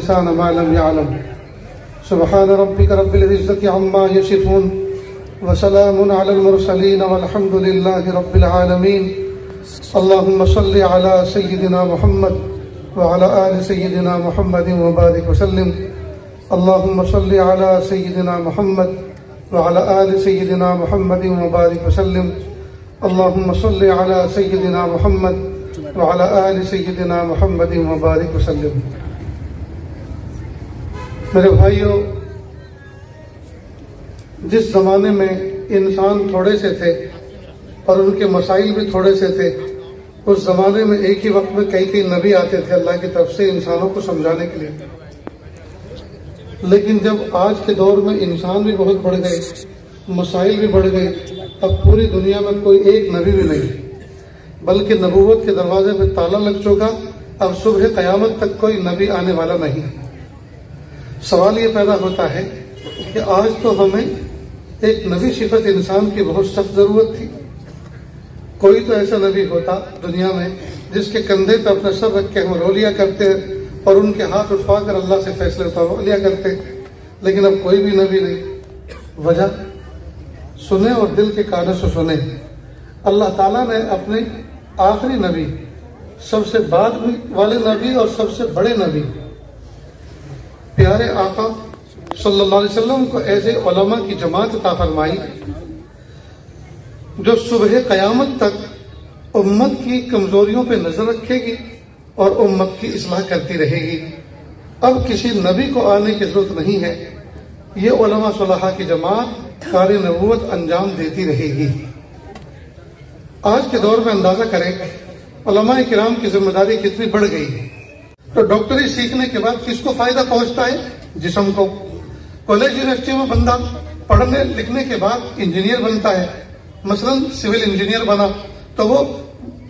الإنسان ما لم يعلم سبحان ربك رب العزة عما يصفون وسلام على المرسلين والحمد لله رب العالمين اللهم صل على سيدنا محمد وعلى آل سيدنا محمد وبارك وسلم اللهم صل على سيدنا محمد وعلى آل سيدنا محمد وبارك وسلم اللهم صل على سيدنا محمد وعلى آل سيدنا محمد وبارك وسلم. میرے بھائیو، جس زمانے میں انسان تھوڑے سے تھے اور ان کے مسائل بھی تھوڑے سے تھے، اس زمانے میں ایک ہی وقت میں کئی نبی آتے تھے اللہ کی طرف سے انسانوں کو سمجھانے کے لیے. لیکن جب آج کے دور میں انسان بھی بہت بڑھ گئے، مسائل بھی بڑھ گئے، اب پوری دنیا میں کوئی ایک نبی بھی نہیں، بلکہ نبوت کے دروازے پہ تالا لگ چکا. اب صبح قیامت تک کوئی نبی آنے والا نہیں. سوال یہ پیدا ہوتا ہے کہ آج تو ہمیں ایک نبی صفت انسان کی بہت سخت ضرورت تھی. کوئی تو ایسا نبی ہوتا دنیا میں جس کے کندھے پہ اپنا سر رکھ کے ہم رو لیا کرتے اور ان کے ہاتھ اٹھوا کر اللہ سے فیصلے اٹھوا لیا کرتے، لیکن اب کوئی بھی نبی نہیں. وجہ سنیں اور دل کے کانوں سے سنیں. اللہ تعالیٰ نے اپنے آخری نبی، سب سے بعد والے نبی اور سب سے بڑے نبی پیارے آقا صلی اللہ علیہ وسلم کو ایسے علماء کی جماعت عطا فرمائی جو صبح قیامت تک امت کی کمزوریوں پہ نظر رکھے گی اور امت کی اصلاح کرتی رہے گی. اب کسی نبی کو آنے کی ضرورت نہیں ہے، یہ علماء صلحاء کی جماعت کار نبوت انجام دیتی رہے گی. آج کے دور میں اندازہ کریں علماء کرام کی ذمہ داری کتنی بڑھ گئی ہے. تو ڈاکٹری سیکھنے کے بعد کس کو فائدہ پہنچتا ہے؟ جسم کو. کالج یونیورسٹی میں بندہ پڑھنے لکھنے کے بعد انجینئر بنتا ہے، مثلا سول انجینئر بنا تو وہ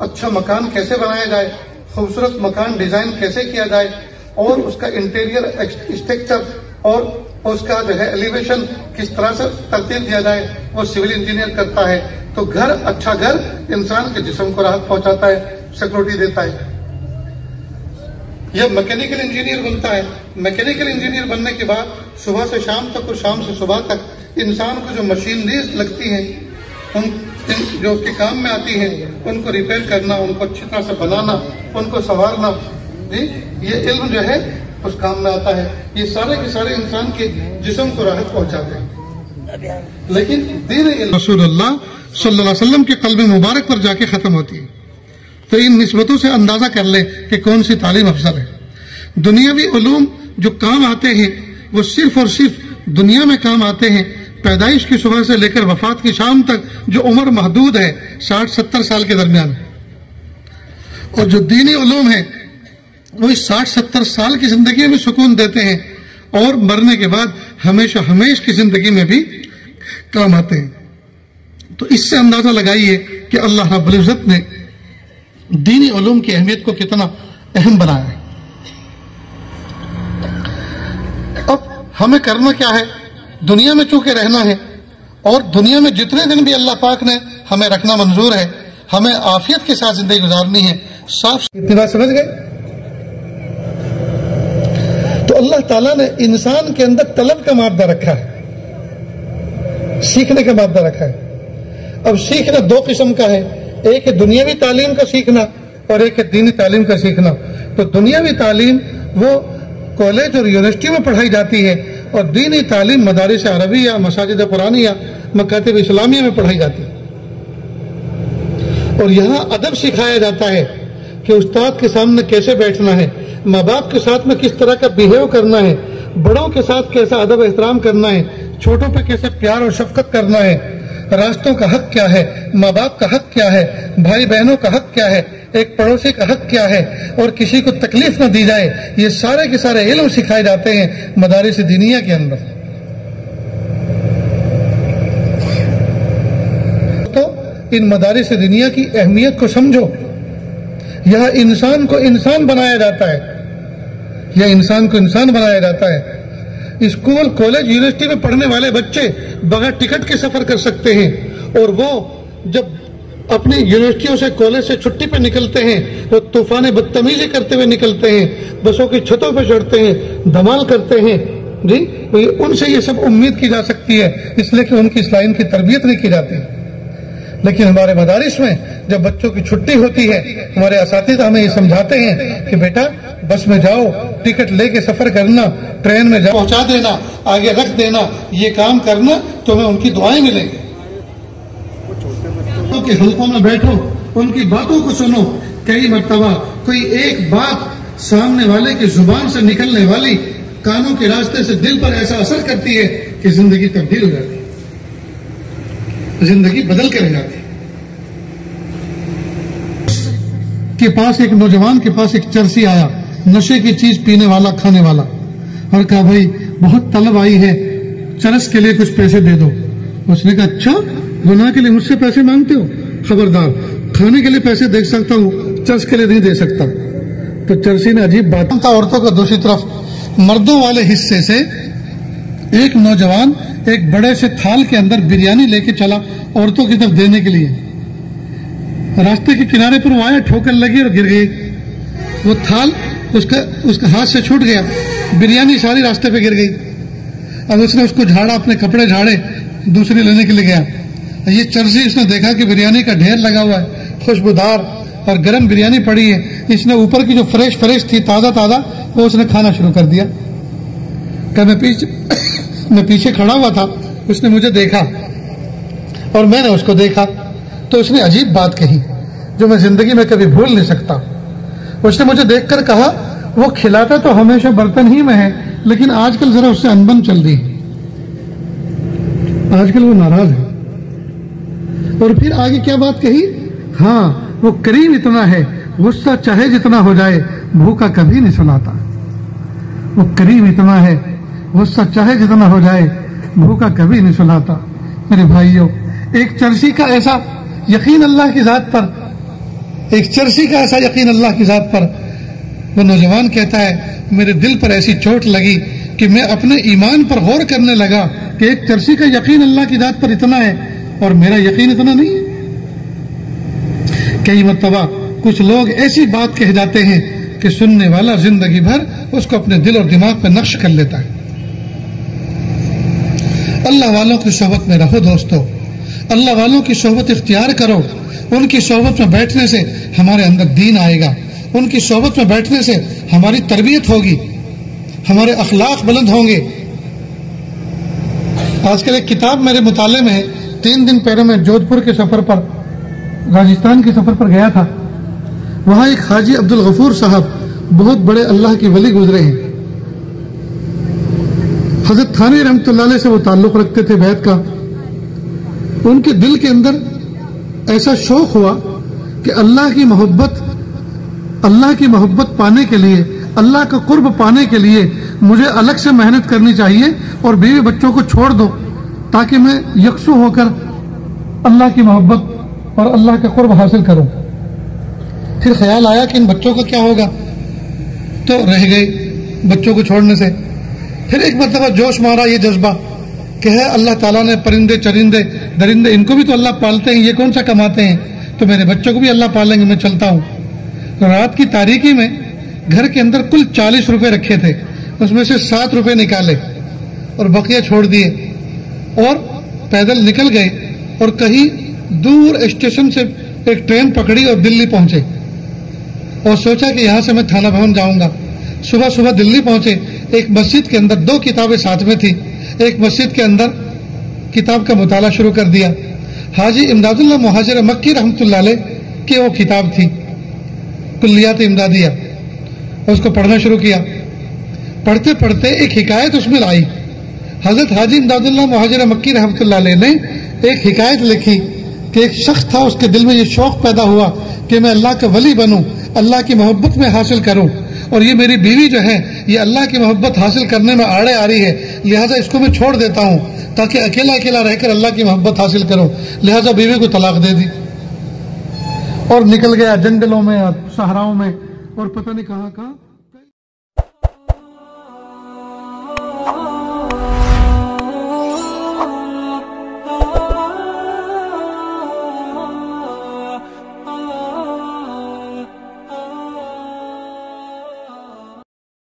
اچھا مکان کیسے بنایا جائے، خوبصورت مکان ڈیزائن کیسے کیا جائے اور اس کا انٹیریئر اسٹرکچر اور اس کا جو ہے ایلیویشن کس طرح سے ترتیب دیا جائے وہ سول انجینئر کرتا ہے. تو گھر، اچھا گھر انسان کے جسم کو راحت پہنچاتا ہے، سیکورٹی دیتا ہے. یا میکینیکل انجینئر بنتا ہے. میکینیکل انجینئر بننے کے بعد صبح سے شام تک اور شام سے صبح تک انسان کو جو مشینریز لگتی ہیں، ان جو اس کے کام میں آتی ہیں، ان کو ریپیئر کرنا، ان کو اچھی طرح سے بنانا، ان کو سنوارنا، جی یہ علم جو ہے اس کام میں آتا ہے. یہ سارے کے سارے انسان کے جسم کو راحت پہنچاتے ہیں. لیکن دین رسول اللہ صلی اللہ علیہ وسلم کے قلب مبارک پر جا کے ختم ہوتی ہے. تو ان نسبتوں سے اندازہ کر لیں کہ کون سی تعلیم افضل ہے. دنیاوی علوم جو کام آتے ہیں وہ صرف اور صرف دنیا میں کام آتے ہیں. پیدائش کی صبح سے لے کر وفات کی شام تک جو عمر محدود ہے 60-70 سال کے درمیان، اور جو دینی علوم ہیں وہ اس 60-70 سال کی زندگی میں سکون دیتے ہیں اور مرنے کے بعد ہمیشہ ہمیشہ کی زندگی میں بھی کام آتے ہیں. تو اس سے اندازہ لگائیے کہ اللہ رب العزت نے دینی علوم کی اہمیت کو کتنا اہم بنایا ہے. اب ہمیں کرنا کیا ہے؟ دنیا میں چونکہ رہنا ہے اور دنیا میں جتنے دن بھی اللہ پاک نے ہمیں رکھنا منظور ہے، ہمیں عافیت کے ساتھ زندگی گزارنی ہے. صاف اتنی بات سمجھ گئے؟ تو اللہ تعالیٰ نے انسان کے اندر طلب کا مادہ رکھا ہے، سیکھنے کا مادہ رکھا ہے. اب سیکھنا دو قسم کا ہے، ایک ہے دنیاوی تعلیم کا سیکھنا اور ایک ہے دینی تعلیم کا سیکھنا. تو دنیاوی تعلیم وہ کالج اور یونیورسٹی میں پڑھائی جاتی ہے اور دینی تعلیم مدارس عربیہ، مساجد قرآنیہ، مکاتب اسلامیہ میں پڑھائی جاتی ہے. اور یہاں ادب سکھایا جاتا ہے کہ استاد کے سامنے کیسے بیٹھنا ہے، ماں باپ کے ساتھ میں کس طرح کا بیہیو کرنا ہے، بڑوں کے ساتھ کیسا ادب احترام کرنا ہے، چھوٹوں پہ کیسے پیار اور شفقت کرنا ہے، راستوں کا حق کیا ہے، ماں باپ کا حق کیا ہے، بھائی بہنوں کا حق کیا ہے، ایک پڑوسی کا حق کیا ہے، اور کسی کو تکلیف نہ دی جائے. یہ سارے کے سارے علم سکھائے جاتے ہیں مدارس دینیہ کے اندر. تو ان مدارس دینیہ کی اہمیت کو سمجھو. یہاں انسان کو انسان بنایا جاتا ہے، یا انسان کو انسان بنایا جاتا ہے. اسکول، کالج، یونیورسٹی میں پڑھنے والے بچے بغیر ٹکٹ کے سفر کر سکتے ہیں، اور وہ جب اپنی یونیورسٹیوں سے کالج سے چھٹی پہ نکلتے ہیں، وہ طوفان بدتمیزی کرتے ہوئے نکلتے ہیں، بسوں کی چھتوں پہ چڑھتے ہیں، دھمال کرتے ہیں جی، ان سے یہ سب امید کی جا سکتی ہے، اس لیے کہ ان کی اصلاح کی تربیت نہیں کی جاتی۔ لیکن ہمارے مدارس میں جب بچوں کی چھٹی ہوتی ہے، ہمارے اساتذہ ہمیں یہ سمجھاتے ہیں کہ بیٹا بس میں جاؤ، ٹکٹ لے کے سفر کرنا، ٹرین میں جاؤ، پہنچا دینا، آگے رکھ دینا، یہ کام کرنا، تمہیں ان کی دعائیں ملیں گی۔ ان کے حلقوں میں بیٹھو، ان کی باتوں کو سنو، کئی مرتبہ کوئی ایک بات سامنے والے کی زبان سے نکلنے والی کانوں کے راستے سے دل پر ایسا اثر کرتی ہے کہ زندگی تبدیل ہو جاتی ہے، زندگی بدل کے رہ جاتی ہے۔ کے پاس ایک نوجوان کے پاس ایک چرسی آیا، نشے کی چیز پینے والا، کھانے والا، اور کہا بھائی بہت طلب آئی ہے، چرس کے لیے کچھ پیسے دے دو۔ اس نے کہا اچھا، گناہ کے لیے مجھ سے پیسے مانگتے ہو؟ خبردار، کھانے کے لیے پیسے دے سکتا ہوں، چرس کے لیے نہیں دے سکتا۔ تو چرسی نے عجیب بات تھا۔ عورتوں کا دوسری طرف مردوں والے حصے سے ایک نوجوان ایک بڑے سے تھال کے اندر بریانی لے کے چلا عورتوں کی طرف دینے کے لیے۔ راستے کے کنارے پر وہ آیا، ٹھوکر لگی اور گر گئی، وہ تھال اس کا ہاتھ سے چھوٹ گیا، بریانی ساری راستے پہ گر گئی۔ اب اس نے اس کو جھاڑا، اپنے کپڑے جھاڑے، دوسری لینے کے لیے گیا۔ یہ چرسی اس نے دیکھا کہ بریانی کا ڈھیر لگا ہوا ہے، خوشبودار اور گرم بریانی پڑی ہے، اس نے اوپر کی جو فریش تھی، تازہ وہ اس نے کھانا شروع کر دیا۔ کہ میں پیچھے کھڑا ہوا تھا، اس نے مجھے دیکھا اور میں نے اس کو دیکھا، تو اس نے عجیب بات کہی جو میں زندگی میں کبھی بھول نہیں سکتا۔ اس نے مجھے دیکھ کر کہا وہ کھلاتا تو ہمیشہ برتن ہی میں ہے، لیکن آج کل ذرا اس سے انبن چل رہی ہے، آج کل وہ ناراض ہے۔ اور پھر آگے کیا بات کہی؟ ہاں وہ کریم اتنا ہے، غصہ چاہے جتنا ہو جائے بھوکا کبھی نہیں سلاتا۔ وہ کریم اتنا ہے، غصہ چاہے جتنا ہو جائے بھوکا کبھی نہیں سلاتا۔ میرے بھائیوں، ایک چرسی کا ایسا یقین اللہ کی ذات پر، ایک چرسی کا ایسا یقین اللہ کی ذات پر، وہ نوجوان کہتا ہے میرے دل پر ایسی چوٹ لگی کہ میں اپنے ایمان پر غور کرنے لگا کہ ایک چرسی کا یقین اللہ کی ذات پر اتنا ہے اور میرا یقین اتنا نہیں ہے۔ کئی مرتبہ کچھ لوگ ایسی بات کہہ جاتے ہیں کہ سننے والا زندگی بھر اس کو اپنے دل اور دماغ پہ نقش کر لیتا ہے۔ اللہ والوں کی صحبت میں رہو دوستو، اللہ والوں کی صحبت اختیار کرو۔ ان کی صحبت میں بیٹھنے سے ہمارے اندر دین آئے گا، ان کی صحبت میں بیٹھنے سے ہماری تربیت ہوگی، ہمارے اخلاق بلند ہوں گے۔ آج کل ایک کتاب میرے مطالعے میں ہے، 3 دن پہلے میں جودھ پور کے سفر پر، راجستھان کے سفر پر گیا تھا۔ وہاں ایک حاجی عبدالغفور صاحب بہت بڑے اللہ کے ولی گزرے ہیں، حضرت تھانوی رحمۃ اللہ علیہ سے وہ تعلق رکھتے تھے بیت کا۔ ان کے دل کے اندر ایسا شوق ہوا کہ اللہ کی محبت پانے کے لیے، اللہ کا قرب پانے کے لیے مجھے الگ سے محنت کرنی چاہیے اور بیوی بچوں کو چھوڑ دو تاکہ میں یکسو ہو کر اللہ کی محبت اور اللہ کا قرب حاصل کروں۔ پھر خیال آیا کہ ان بچوں کا کیا ہوگا، تو رہ گئے بچوں کو چھوڑنے سے۔ پھر ایک مرتبہ جوش مارا یہ جذبہ کہ ہے اللہ تعالیٰ نے پرندے چرندے درندے ان کو بھی تو اللہ پالتے ہیں، یہ کون سا کماتے ہیں، تو میرے بچوں کو بھی اللہ پالیں گے، میں چلتا ہوں۔ رات کی تاریکی میں گھر کے اندر کل 40 روپے رکھے تھے، اس میں سے 7 روپے نکالے اور بقیہ چھوڑ دیے اور پیدل نکل گئے اور کہیں دور اسٹیشن سے ایک ٹرین پکڑی اور دلی پہنچے اور سوچا کہ یہاں سے میں تھانہ بھون جاؤں گا۔ صبح دلی پہنچے، ایک مسجد کے اندر 2 کتابیں ساتھ میں تھی، ایک مسجد کے اندر کتاب کا مطالعہ شروع کر دیا۔ حاجی امداد اللہ مہاجر مکی رحمۃ اللہ علیہ کی وہ کتاب تھی کلیات امدادیہ، اس کو پڑھنا شروع کیا۔ پڑھتے پڑھتے ایک حکایت اس میں آئی۔ حضرت حاجی امداد اللہ مہاجر مکی رحمۃ اللہ علیہ نے ایک حکایت لکھی کہ ایک شخص تھا، اس کے دل میں یہ شوق پیدا ہوا کہ میں اللہ کا ولی بنوں، اللہ کی محبت میں حاصل کروں، اور یہ میری بیوی جو ہے یہ اللہ کی محبت حاصل کرنے میں آڑے آ رہی ہے، لہٰذا اس کو میں چھوڑ دیتا ہوں تاکہ اکیلا رہ کر اللہ کی محبت حاصل کروں۔ لہٰذا بیوی کو طلاق دے دی اور نکل گیا جنگلوں میں اور صحراؤں میں اور پتہ نہیں کہاں کہاں۔